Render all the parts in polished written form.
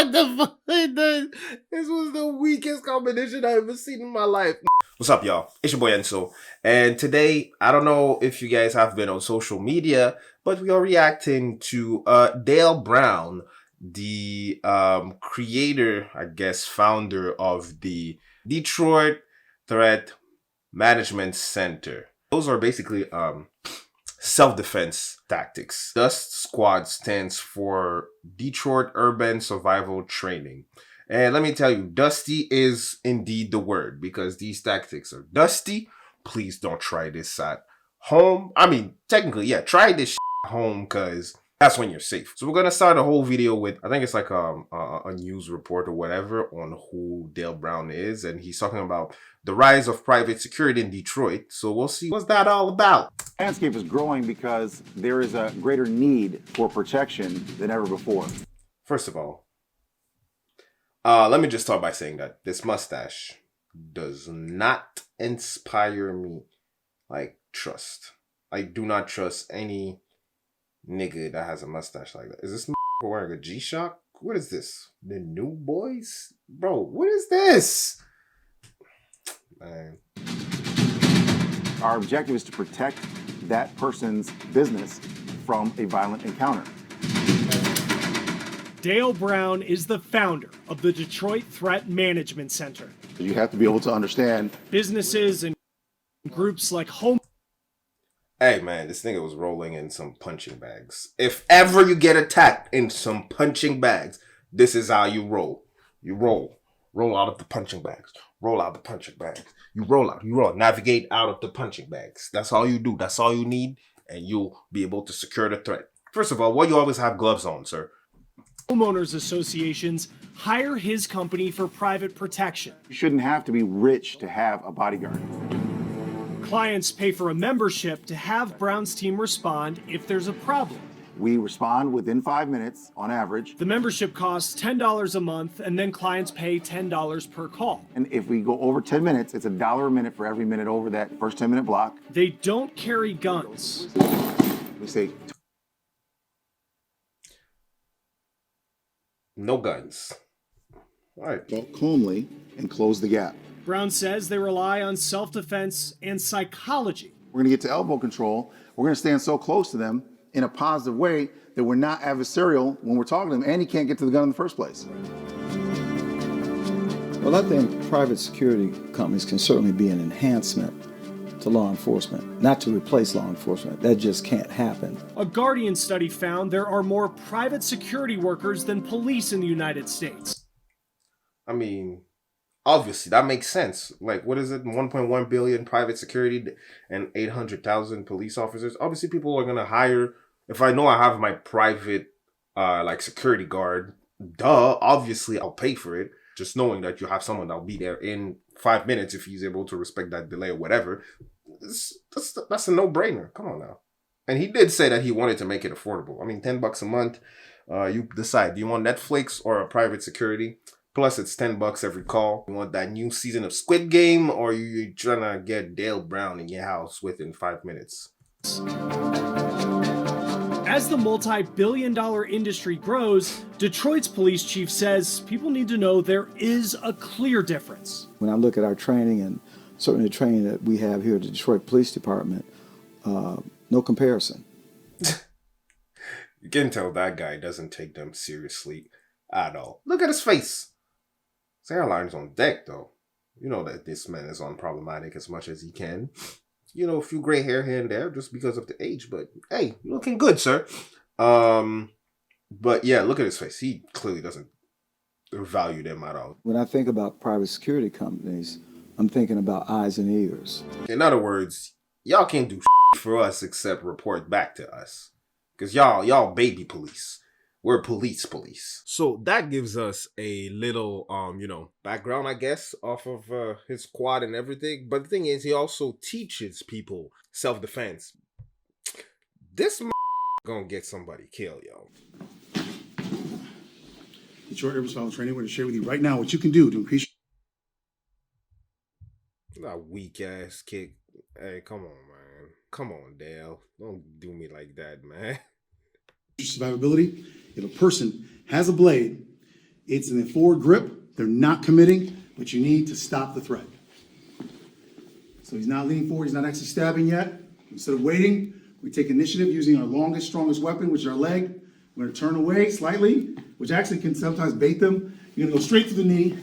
What the fuck? This was the weakest combination I've ever seen in my life. What's up, y'all? It's your boy Enzo. And today, I don't know if you guys have been on social media, but we are reacting to Dale Brown, the creator, I guess, founder of the Detroit Threat Management Center. Those are basically self-defense tactics. D.U.S.T squad stands for Detroit Urban Survival Training. And let me tell you, dusty is indeed the word because these tactics are dusty. Please don't try this at home. I mean, technically, yeah, try this at home because that's when you're safe. So we're going to start a whole video with, I think it's like a news report or whatever on who Dale Brown is. And he's talking about the rise of private security in Detroit. So we'll see what's that all about. The landscape is growing because there is a greater need for protection than ever before. First of all, let me just start by saying that this mustache does not inspire me like trust. I do not trust any nigga that has a mustache like that. Is this wearing a G-Shock? What is this? The New Boys? Bro, what is this? Man. Our objective is to protect that person's business from a violent encounter. Dale Brown is the founder of the Detroit Threat Management Center. You have to be able to understand Businesses and groups like Home. Hey man, this nigga was rolling in some punching bags. If ever you get attacked in some punching bags, this is how you roll. You roll. Roll out of the punching bags. Roll out the punching bags. You roll out. You roll. Navigate out of the punching bags. That's all you do. That's all you need. And you'll be able to secure the threat. First of all, why you always have gloves on, sir? Homeowners associations hire his company for private protection. you shouldn't have to be rich to have a bodyguard. Clients pay for a membership to have Brown's team respond if there's a problem. We respond within 5 minutes on average. The membership costs $10 a month, and then clients pay $10 per call. And if we go over 10 minutes, it's $1 a minute for every minute over that first 10-minute block. They don't carry guns. We say, No guns. All right. walk calmly and close the gap. Brown says they rely on self-defense and psychology. We're going to get to elbow control. We're going to stand so close to them in a positive way that we're not adversarial when we're talking to them, and he can't get to the gun in the first place. Well, I think private security companies can certainly be an enhancement to law enforcement, not to replace law enforcement. That just can't happen. A Guardian study found there are more private security workers than police in the United States. I mean, obviously, that makes sense. Like, what is it? 1.1 billion private security and 800,000 police officers. Obviously, people are going to hire. If I know I have my private, like, security guard, duh, obviously, I'll pay for it. Just knowing that you have someone that'll be there in 5 minutes if he's able to respect that delay or whatever. That's a no-brainer. Come on now. And he did say that he wanted to make it affordable. I mean, $10 a month. You decide. Do you want Netflix or a private security? Plus, it's $10 every call. You want that new season of Squid Game, or you trying to get Dale Brown in your house within 5 minutes? As the multi-billion-dollar industry grows, Detroit's police chief says people need to know there is a clear difference. When I look at our training and certainly the training that we have here at the Detroit Police Department, no comparison. You can tell that guy doesn't take them seriously at all. Look at his face. His hairline's on deck, though. You know that this man is unproblematic as much as he can. You know, a few gray hair here and there just because of the age. But, hey, you're looking good, sir. But, yeah, look at his face. He clearly doesn't value them at all. When I think about private security companies, I'm thinking about eyes and ears. In other words, y'all can't do for us except report back to us. Because y'all baby police. We're police. So that gives us a little, background, I guess, off of his squad and everything. But the thing is, he also teaches people self-defense. This gonna get somebody killed, yo. Detroit Urban Survival Training, we're going to share with you right now what you can do to increase That weak ass kick. Hey, come on, man. Come on, Dale. Don't do me like that, man. your survivability. If a person has a blade It's in the forward grip. They're not committing, but you need to stop the threat. So he's not leaning forward. He's not actually stabbing yet. Instead of waiting, we take initiative using our longest, strongest weapon, which is our leg. We're going to turn away slightly, which actually can sometimes bait them. You're going to go straight to the knee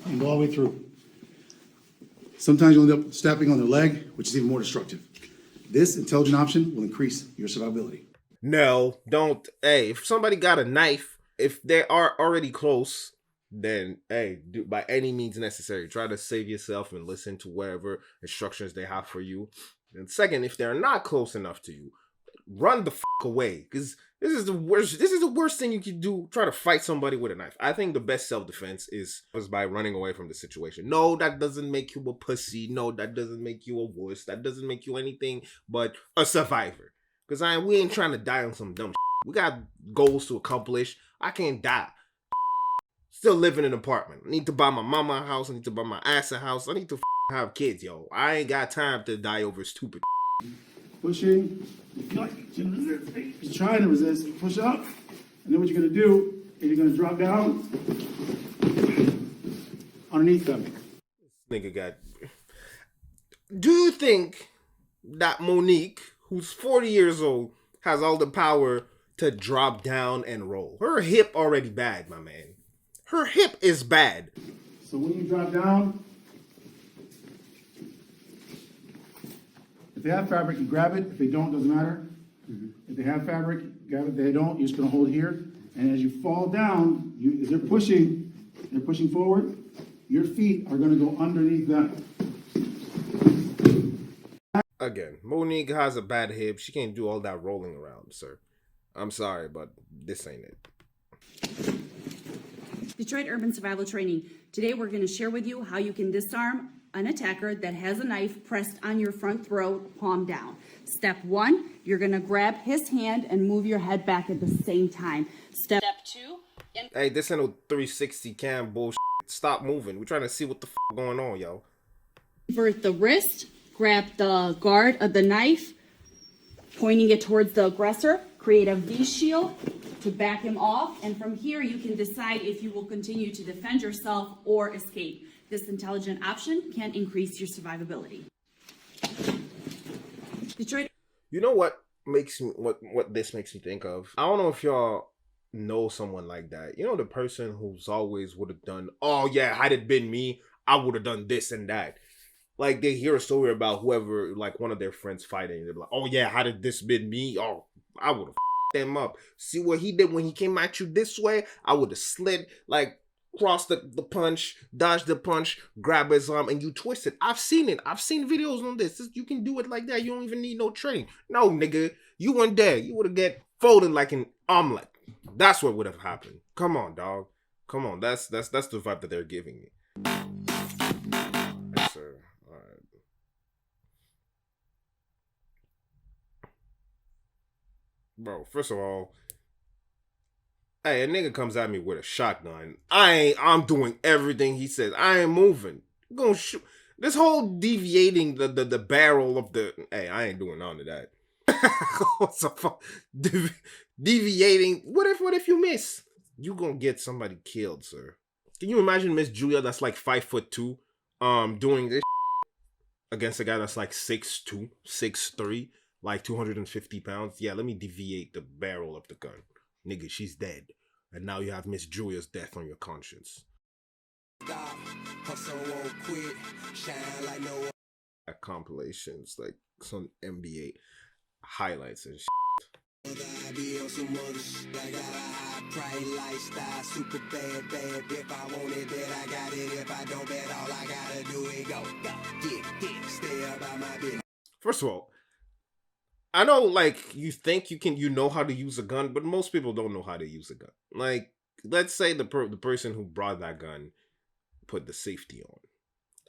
and go all the way through. Sometimes you'll end up stepping on their leg, which is even more destructive. This intelligent option will increase your survivability. No, don't. Hey, if somebody got a knife, if they are already close, then hey, do by any means necessary. Try to save yourself and listen to whatever instructions they have for you. And second, if they're not close enough to you, run the fuck away. Because this is the worst. This is the worst thing you can do. Try to fight somebody with a knife. I think the best self-defense is by running away from the situation. No, that doesn't make you a pussy. No, that doesn't make you a wuss. That doesn't make you anything but a survivor. Because we ain't trying to die on some dumb shit. We got goals to accomplish. I can't die. Still live in an apartment. I need to buy my mama a house. I need to buy my ass a house. I need to have kids, yo. I ain't got time to die over stupid. Pushing. He's trying to resist. Push up. And then what you're going to do is you're going to drop down underneath them. This nigga got... Do you think that Monique, who's 40 years old, has all the power to drop down and roll? Her hip already bad, my man. Her hip is bad. So when you drop down, if they have fabric, you grab it. If they don't, doesn't matter. If they have fabric, grab it. If they don't, you're just going to hold here. And as you fall down, as they're pushing forward, your feet are going to go underneath them. Again, Monique has a bad hip. She can't do all that rolling around, sir. I'm sorry, but this ain't it. Detroit Urban Survival Training. Today we're going to share with you how you can disarm an attacker that has a knife pressed on your front throat, palm down. Step 1, you're going to grab his hand and move your head back at the same time. Step 2. Hey, this ain't no 360 cam bullshit. Stop moving. We're trying to see what the f going on, yo. Invert the wrist, grab the guard of the knife, pointing it towards the aggressor, create a V shield to back him off, and from here you can decide if you will continue to defend yourself or escape. This intelligent option can increase your survivability. Detroit. You know what makes me what this makes me think of? I don't know if y'all know someone like that. You know, the person who's always would have done, oh yeah, had it been me, I would have done this and that. Like they hear a story about whoever, like one of their friends fighting, they're like, oh yeah, had it this been me, oh I would have them up. See what he did when he came at you this way? I would have slid, like cross the punch, dodge the punch, grab his arm, and you twist it. I've seen it. I've seen videos on this. You can do it like that. You don't even need no training. No, nigga, you weren't there. You would have get folded like an omelet. That's what would have happened. Come on, dog. Come on. That's the vibe that they're giving me. Yes, sir. All right. Bro, first of all, hey, a nigga comes at me with a shotgun. I'm doing everything he says. I ain't moving. I'm gonna shoot. This whole deviating the barrel of the... Hey, I ain't doing none of that. What's the fuck? Deviating. What if you miss? You gonna get somebody killed, sir. Can you imagine Miss Julia that's like 5'2", doing this against a guy that's like 6'2", 6'3", like 250 pounds? Yeah, let me deviate the barrel of the gun. Nigga, she's dead. And now you have Miss Julia's death on your conscience. Stop. Hustle won't quit. Shine like no one. Compilations, like some NBA highlights and shit. I be on some other shit. I got a high price lifestyle, super bad. If I want it, then I got it. If I don't bet, all I gotta do is go. Get, stay up by my business. First of all, I know, like, you think you know how to use a gun, but most people don't know how to use a gun. Like, let's say the person who brought that gun put the safety on.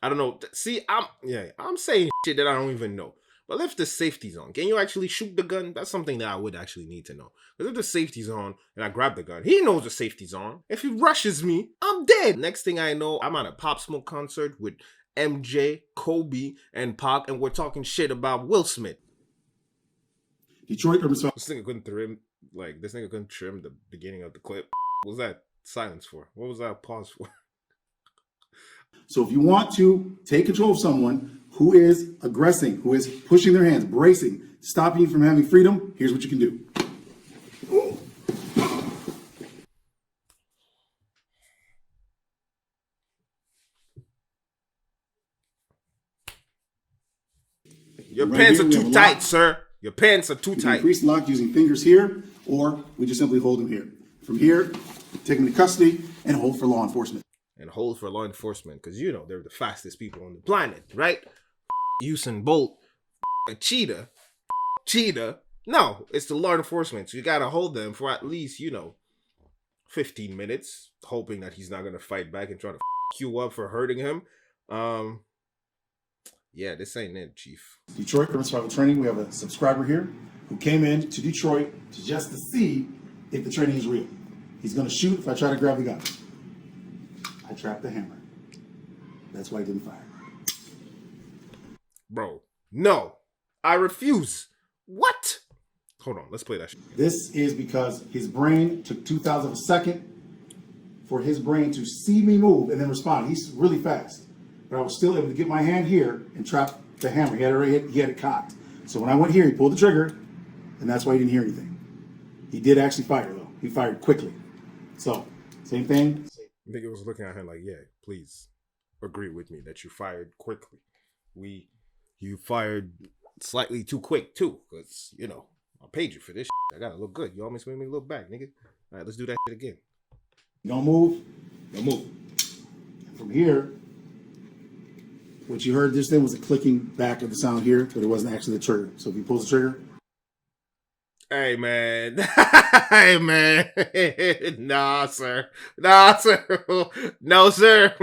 I don't know. See, I'm saying shit that I don't even know. But if the safety's on, can you actually shoot the gun? That's something that I would actually need to know. Because if the safety's on and I grab the gun, he knows the safety's on. If he rushes me, I'm dead. Next thing I know, I'm at a Pop Smoke concert with MJ, Kobe, and Pac, and we're talking shit about Will Smith. Detroit Urban Survival. This nigga couldn't trim the beginning of the clip. What was that? silence for? What was that pause for? So if you want to take control of someone who is aggressing, who is pushing their hands, bracing, stopping you from having freedom, here's what you can do. Your Right pants here, are we have too a tight, lock. sir. Your pants are too You can tight. increase the lock using fingers here, or we just simply hold them here. From here, take them into custody and hold for law enforcement. And hold for law enforcement, because you know they're the fastest people on the planet, right? Usain Bolt, a cheetah. No, it's the law enforcement. So you gotta hold them for at least, 15 minutes, hoping that he's not gonna fight back and try to you up for hurting him. Yeah, this ain't it, Chief. Detroit Criminal Survival Training, we have a subscriber here who came in to Detroit just to see if the training is real. He's gonna shoot if I try to grab the gun. I trapped the hammer. That's why he didn't fire. Bro, no. I refuse. What? Hold on, let's play that shit. This is because his brain took 2,000 of a second for his brain to see me move and then respond. He's really fast. But I was still able to get my hand here and trap the hammer. He had it cocked. So when I went here, he pulled the trigger, and that's why he didn't hear anything. He did actually fire, though. He fired quickly. So, same thing. I think it was looking at him like, yeah, please agree with me that you fired quickly. You fired slightly too quick, too, because, I paid you for this shit. I gotta look good. You almost made me look back, nigga. All right, let's do that shit again. Don't move. Don't move. From here, what you heard just then was a clicking back of the sound here, but it wasn't actually the trigger. So if he pulls the trigger. Hey, man. Hey, man. Nah, sir. No, sir.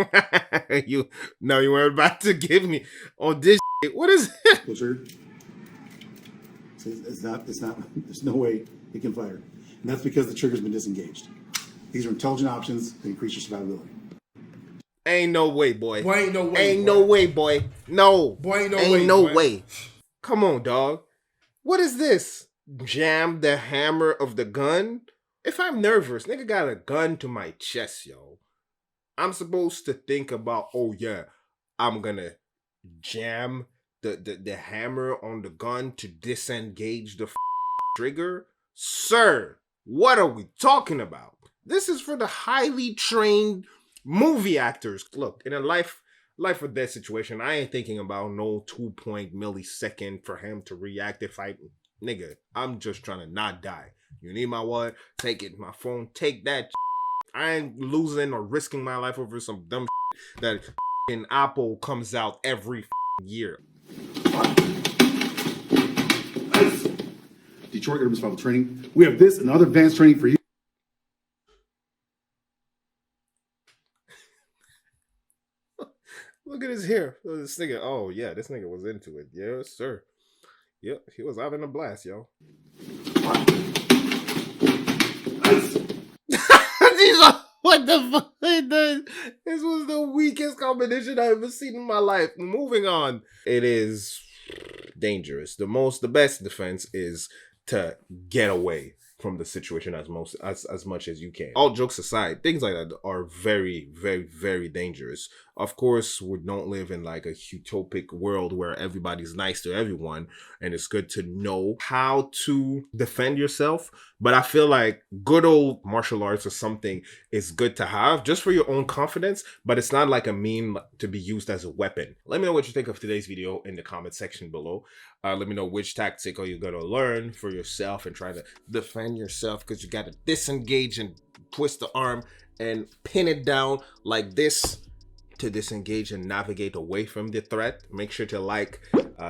You weren't about to give me on this shit. What is it? Pull the trigger. It's not, there's no way it can fire. And that's because the trigger's been disengaged. These are intelligent options that increase your survivability. Ain't no way, boy. Boy, ain't no way. Ain't boy. no way, boy. No. Boy, ain't no ain't way. no boy. way. Come on, dog. What is this? Jam the hammer of the gun? If I'm nervous, nigga got a gun to my chest, yo. I'm supposed to think about, oh yeah, I'm gonna jam the hammer on the gun to disengage the trigger? Sir, what are we talking about? This is for the highly trained movie actors. Look, in a life or death situation, I ain't thinking about no 2 millisecond for him to react if nigga, I'm just trying to not die. You need my what? Take it. My phone, take that. I ain't losing or risking my life over some dumb that in Apple comes out every year. Detroit Urban Survival Training. We have this and other advanced training for you. Look at his hair. This nigga, oh yeah, this nigga was into it. Yes, sir. Yep, he was having a blast, yo. What the fuck? This was the weakest combination I've ever seen in my life. Moving on. It is dangerous. The best defense is to get away from the situation as much as you can. All jokes aside, things like that are very, very, very dangerous. Of course, we don't live in like a utopic world where everybody's nice to everyone, and it's good to know how to defend yourself. But I feel like good old martial arts or something is good to have just for your own confidence, but it's not like a mean to be used as a weapon. Let me know what you think of today's video in the comment section below. Let me know which tactic are you going to learn for yourself and try to defend yourself, because you got to disengage and twist the arm and pin it down like this to disengage and navigate away from the threat. Make sure to like,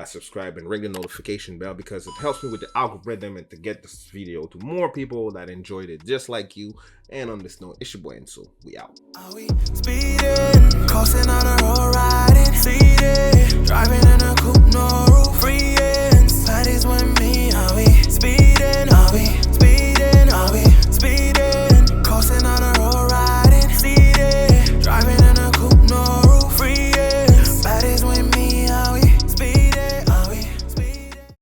subscribe, and ring the notification bell, because it helps me with the algorithm and to get this video to more people that enjoyed it just like you. And on this note, it's your boy Enzo. We out. Are we speeding, crossing on the road, riding, seated, driving in a coupe, no